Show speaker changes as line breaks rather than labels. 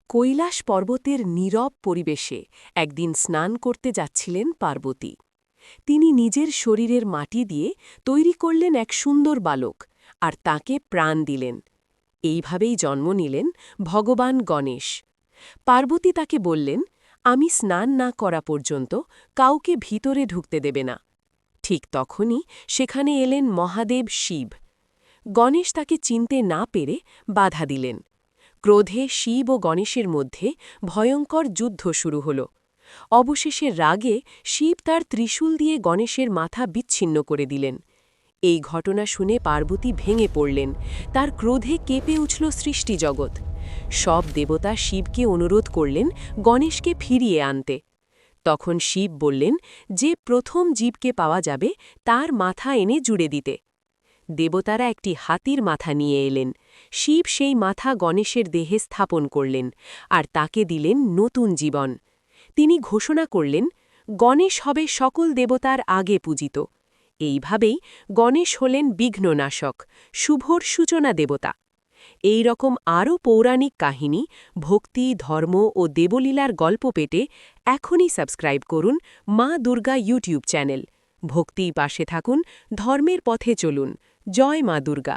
কৈলাস পর্বতের নীরব পরিবেশে একদিন স্নান করতে যাচ্ছিলেন পার্বতী। তিনি নিজের শরীরের মাটি দিয়ে তৈরি করলেন এক সুন্দর বালক, আর তাকে প্রাণ দিলেন। এইভাবেই জন্ম নিলেন ভগবান গণেশ। পার্বতী তাকে বললেন, আমি স্নান না করা পর্যন্ত কাউকে ভিতরে ঢুকতে দেবে না। ঠিক তখনই সেখানে এলেন মহাদেব শিব। গণেশ তাকে চিনতে না পেরে বাধা দিলেন। ক্রোধে শিব ও গণেশের মধ্যে ভয়ঙ্কর যুদ্ধ শুরু হল। অবশেষে রাগে শিব তার ত্রিশূল দিয়ে গণেশের মাথা বিচ্ছিন্ন করে দিলেন। এই ঘটনা শুনে পার্বতী ভেঙে পড়লেন। তার ক্রোধে কেঁপে উঠল সৃষ্টিজগৎ। সব দেবতা শিবকে অনুরোধ করলেন গণেশকে ফিরিয়ে আনতে। তখন শিব বললেন যে প্রথম জীবকে পাওয়া যাবে তার মাথা এনে জুড়ে দিতে। দেবতারা একটি হাতির মাথা নিয়ে এলেন। শিব সেই মাথা গণেশের দেহে স্থাপন করলেন, আর তাকে দিলেন নতুন জীবন। তিনি ঘোষণা করলেন, গণেশ হবে সকল দেবতার আগে পূজিত। এইভাবেই গণেশ হলেন বিঘ্ননাশক, শুভর সূচনা দেবতা। এই রকম আরও পৌরাণিক কাহিনী, ভক্তি, ধর্ম ও দেবলীলার গল্প পেতে এখনই সাবস্ক্রাইব করুন মা দুর্গা ইউটিউব চ্যানেল। ভক্তিই পাশে থাকুন, ধর্মের পথে চলুন। জয় মা দুর্গা।